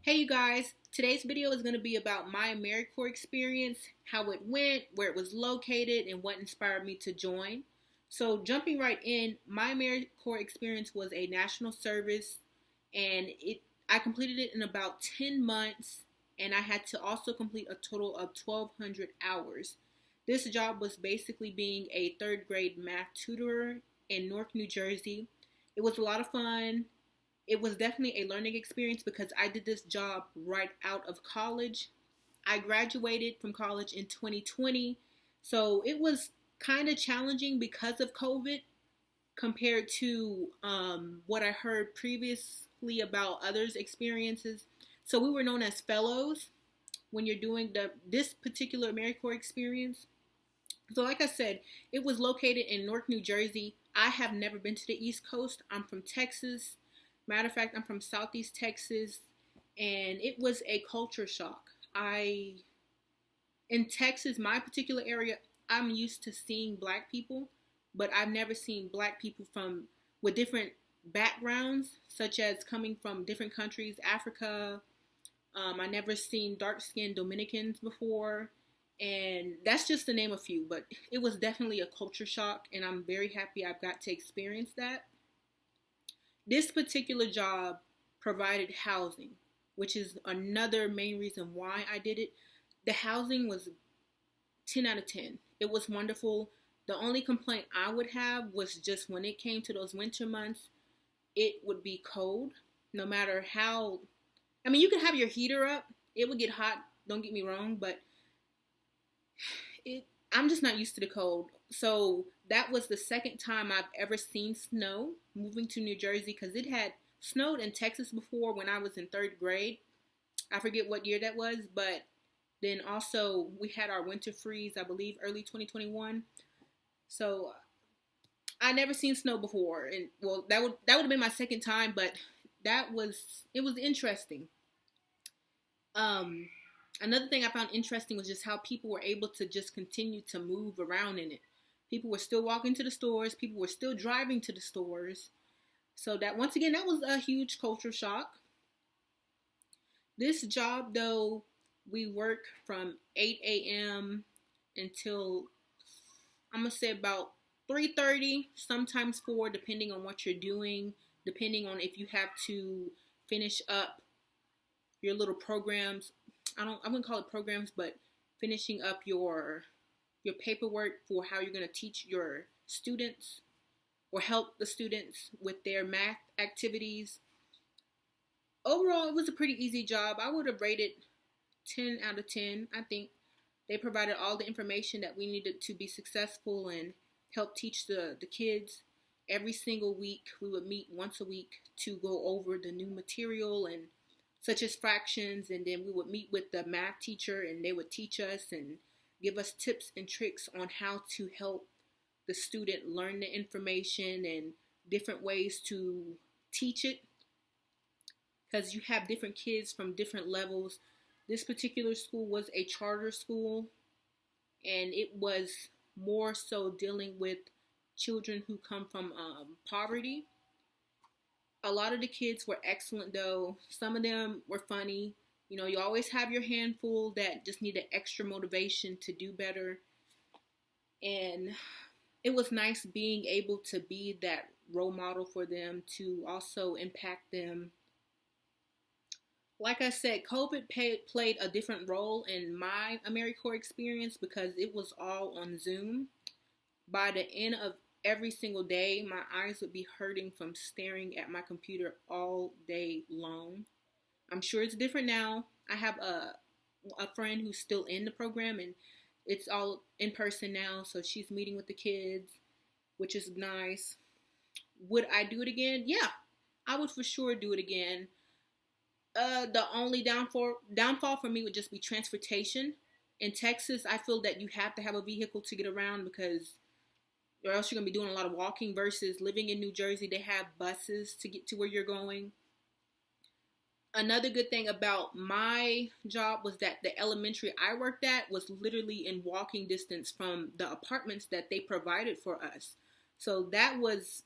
Hey you guys, today's video is going to be about my AmeriCorps experience, how it went, where it was located, and what inspired me to join. So jumping right in, my AmeriCorps experience was a national service, and I completed it in about 10 months, and I had to also complete a total of 1,200 hours. This job was basically being a third grade math tutor in Newark, New Jersey. It was a lot of fun. It was definitely a learning experience because I did this job right out of college. I graduated from college in 2020, so it was kind of challenging because of COVID compared to what I heard previously about others' experiences. So we were known as fellows when you're doing this particular AmeriCorps experience. So like I said, it was located in Newark, New Jersey. I have never been to the East Coast. I'm from Texas. Matter of fact, I'm from Southeast Texas, and it was a culture shock. In Texas, my particular area, I'm used to seeing black people, but I've never seen black people with different backgrounds, such as coming from different countries, Africa. I never seen dark-skinned Dominicans before, and that's just to name a few, but it was definitely a culture shock, and I'm very happy I've got to experience that. This particular job provided housing, which is another main reason why I did it. The housing was 10 out of 10. It was wonderful. The only complaint I would have was just when it came to those winter months, it would be cold. No matter how, you could have your heater up. It would get hot, don't get me wrong, but I'm just not used to the cold. So that was the second time I've ever seen snow moving to New Jersey, because it had snowed in Texas before when I was in third grade. I forget what year that was, but then also we had our winter freeze, I believe early 2021. So I never seen snow before, and well, that would have been my second time, but it was interesting. Another thing I found interesting was just how people were able to just continue to move around in it. People were still walking to the stores. People were still driving to the stores. So that, once again, that was a huge culture shock. This job, though, we work from 8 a.m. until, I'm going to say about 3:30, sometimes 4, depending on what you're doing, depending on if you have to finish up your little programs. I wouldn't call it programs, but finishing up your paperwork for how you're going to teach your students or help the students with their math activities. Overall, it was a pretty easy job. I would have rated 10 out of 10. I think they provided all the information that we needed to be successful and help teach the kids. Every single week, we would meet once a week to go over the new material, and such as fractions, and then we would meet with the math teacher, and they would teach us and give us tips and tricks on how to help the student learn the information and different ways to teach it, because you have different kids from different levels. This particular school was a charter school, and it was more so dealing with children who come from poverty. A lot of the kids were excellent, though. Some of them were funny. You know, you always have your handful that just needed extra motivation to do better. And it was nice being able to be that role model for them, to also impact them. Like I said, COVID played a different role in my AmeriCorps experience because it was all on Zoom. By the end of every single day, my eyes would be hurting from staring at my computer all day long. I'm sure it's different now. I have a friend who's still in the program, and it's all in person now, so she's meeting with the kids, which is nice. Would I do it again? Yeah, I would for sure do it again. The only downfall for me would just be transportation. In Texas, I feel that you have to have a vehicle to get around, because or else you're going to be doing a lot of walking, versus living in New Jersey, they have buses to get to where you're going. Another good thing about my job was that the elementary I worked at was literally in walking distance from the apartments that they provided for us. So that was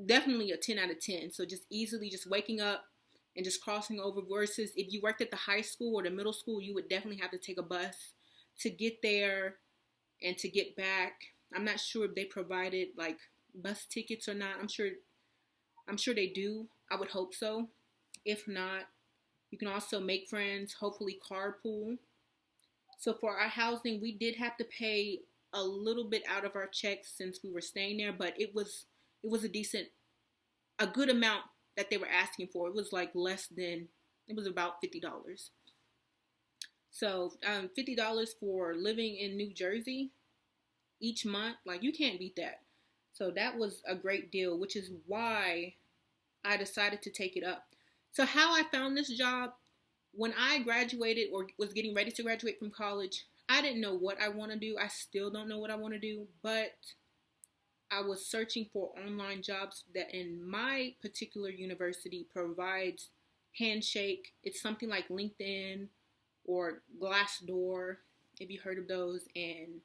definitely a 10 out of 10. So just easily just waking up and just crossing over, versus if you worked at the high school or the middle school, you would definitely have to take a bus to get there and to get back. I'm not sure if they provided like bus tickets or not. I'm sure they do. I would hope so. If not, you can also make friends, hopefully carpool. So for our housing, we did have to pay a little bit out of our checks since we were staying there, but it was a good amount that they were asking for. It was like it was about $50. So $50 for living in New Jersey each month, like you can't beat that. So that was a great deal, which is why I decided to take it up. So how I found this job, when I graduated or was getting ready to graduate from college, I didn't know what I want to do. I still don't know what I want to do, but I was searching for online jobs that in my particular university provides Handshake. It's something like LinkedIn or Glassdoor, if you heard of those. And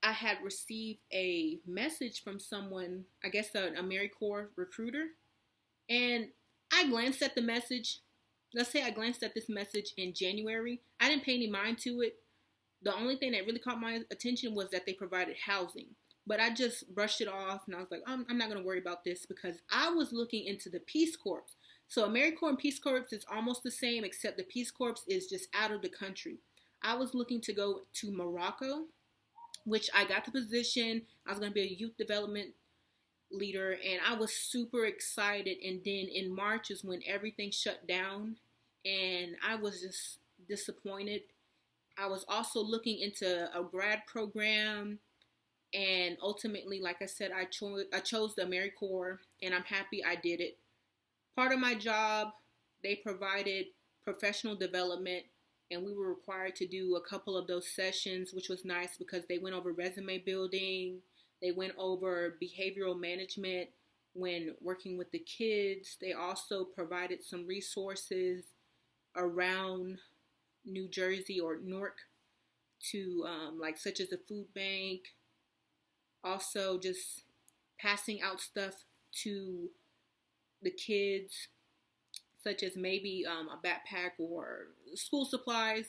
I had received a message from someone, I guess an AmeriCorps recruiter, and I glanced at the message. Let's say I glanced at this message in January. I didn't pay any mind to it. The only thing that really caught my attention was that they provided housing. But I just brushed it off and I was like, I'm not going to worry about this, because I was looking into the Peace Corps. So AmeriCorps and Peace Corps is almost the same, except the Peace Corps is just out of the country. I was looking to go to Morocco, which I got the position. I was going to be a youth development leader, and I was super excited. And then in March is when everything shut down, and I was just disappointed. I was also looking into a grad program, and ultimately, like I said, I chose the AmeriCorps, and I'm happy I did it. Part of my job, they provided professional development, and we were required to do a couple of those sessions, which was nice because they went over resume building, they went over behavioral management when working with the kids. They also provided some resources around New Jersey or Newark to like such as the food bank. Also just passing out stuff to the kids, such as maybe a backpack or school supplies.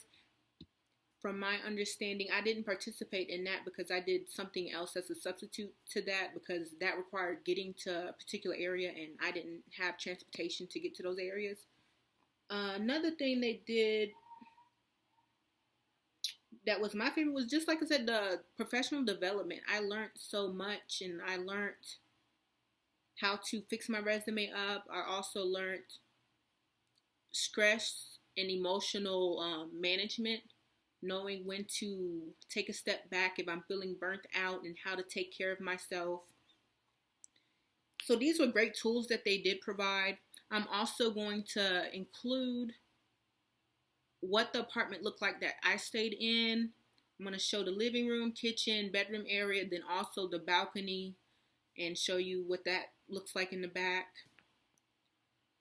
From my understanding, I didn't participate in that because I did something else as a substitute to that, because that required getting to a particular area and I didn't have transportation to get to those areas. Another thing they did that was my favorite was, just like I said, the professional development. I learned so much, and I learned how to fix my resume up. I also learned stress and emotional management, knowing when to take a step back if I'm feeling burnt out, and how to take care of myself. So these were great tools that they did provide. I'm also going to include what the apartment looked like that I stayed in. I'm going to show the living room, kitchen, bedroom area, then also the balcony, and show you what that looks like in the back.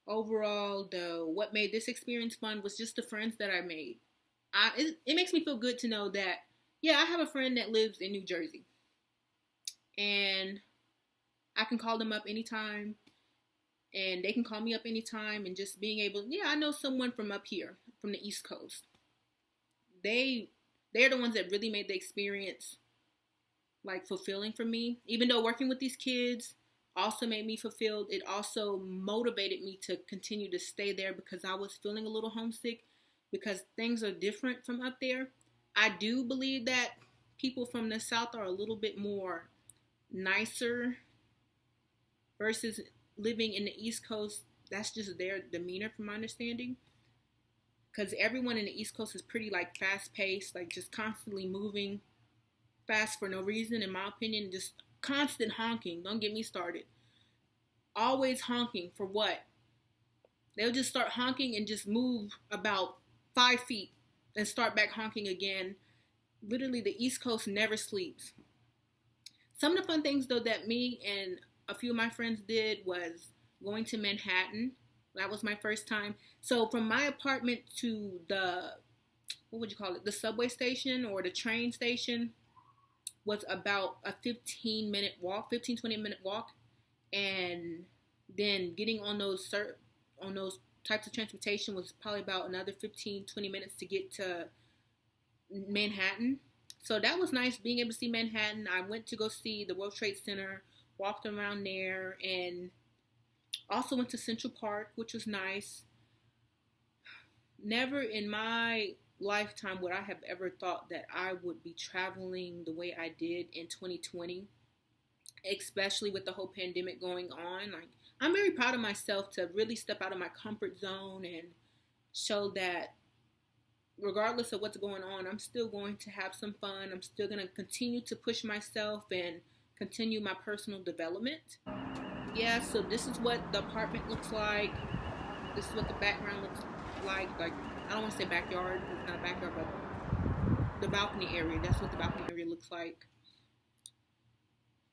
Overall, though, what made this experience fun was just the friends that I made. It makes me feel good to know that, yeah, I have a friend that lives in New Jersey, and I can call them up anytime, and they can call me up anytime, and just being able, yeah, I know someone from up here, from the East Coast. They're the ones that really made the experience like fulfilling for me. Even though working with these kids also made me fulfilled, it also motivated me to continue to stay there, because I was feeling a little homesick, because things are different from up there. I do believe that people from the South are a little bit more nicer versus living in the East Coast. That's just their demeanor, from my understanding. Because everyone in the East Coast is pretty like fast paced, like just constantly moving fast for no reason, in my opinion. Just constant honking. Don't get me started. Always honking for what? They'll just start honking and just move about 5 feet and start back honking again. Literally, the East Coast never sleeps. Some of the fun things, though, that me and a few of my friends did was going to Manhattan. That was my first time. So from my apartment to the, what would you call it, the subway station or the train station was about a 15-minute walk, 15-20 minute walk. And then getting on those types of transportation was probably about another 15-20 minutes to get to Manhattan. So that was nice being able to see Manhattan. I went to go see the World Trade Center, walked around there, and also went to Central Park, which was nice. Never in my lifetime would I have ever thought that I would be traveling the way I did in 2020, especially with the whole pandemic going on. Like, I'm very proud of myself to really step out of my comfort zone and show that regardless of what's going on, I'm still going to have some fun. I'm still going to continue to push myself and continue my personal development. Yeah, so this is what the apartment looks like. This is what the background looks like. Like, I don't want to say backyard. It's not a backyard, but the balcony area. That's what the balcony area looks like.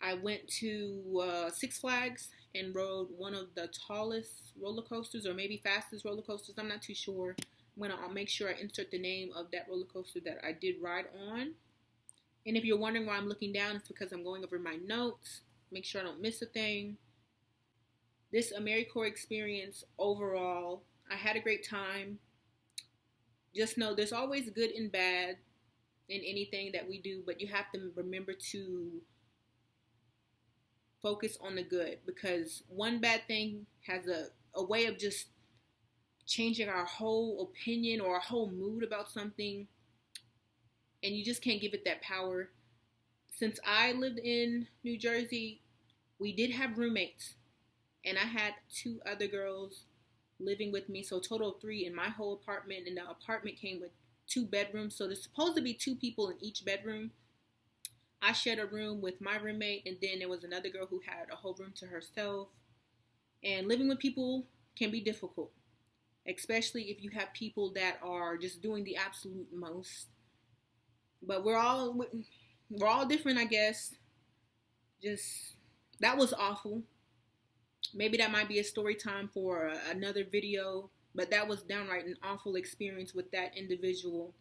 I went to Six Flags and rode one of the tallest roller coasters, or maybe fastest roller coasters. I'm not too sure. I'll make sure I insert the name of that roller coaster that I did ride on. And if you're wondering why I'm looking down, it's because I'm going over my notes. Make sure I don't miss a thing. This AmeriCorps experience overall, I had a great time. Just know there's always good and bad in anything that we do, but you have to remember to focus on the good, because one bad thing has a way of just changing our whole opinion or our whole mood about something, and you just can't give it that power. Since I lived in New Jersey, we did have roommates, and I had 2 other girls living with me, so a total of 3 in my whole apartment, and the apartment came with 2 bedrooms, so there's supposed to be 2 people in each bedroom. I shared a room with my roommate, and then there was another girl who had a whole room to herself. And living with people can be difficult, especially if you have people that are just doing the absolute most. But we're all different, I guess. That was awful. Maybe that might be a story time for another video, but that was downright an awful experience with that individual.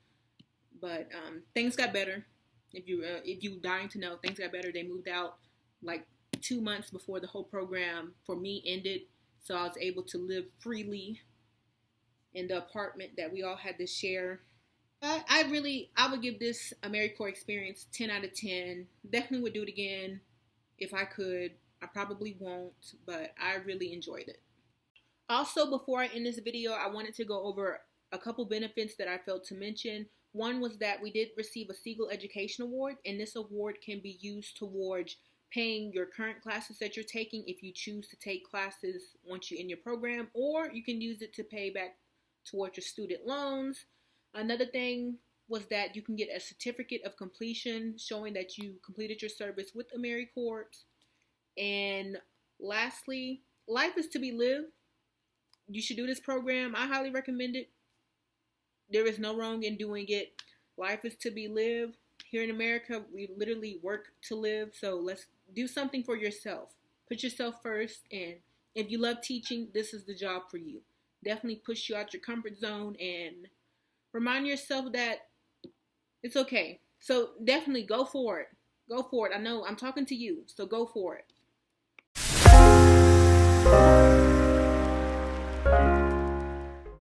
But things got better. If you dying to know, things got better. They moved out like 2 months before the whole program for me ended, so I was able to live freely in the apartment that we all had to share. I would give this AmeriCorps experience 10 out of 10. Definitely would do it again if I could. I probably won't, but I really enjoyed it. Also, before I end this video, I wanted to go over a couple benefits that I failed to mention. One was that we did receive a Siegel Education Award, and this award can be used towards paying your current classes that you're taking if you choose to take classes once you're in your program, or you can use it to pay back towards your student loans. Another thing was that you can get a certificate of completion showing that you completed your service with AmeriCorps. And lastly, life is to be lived. You should do this program. I highly recommend it. There is no wrong in doing it. Life is to be lived. Here in America, we literally work to live. So let's do something for yourself. Put yourself first. And if you love teaching, this is the job for you. Definitely push you out your comfort zone and remind yourself that it's okay. So definitely go for it. Go for it. I know I'm talking to you, so go for it.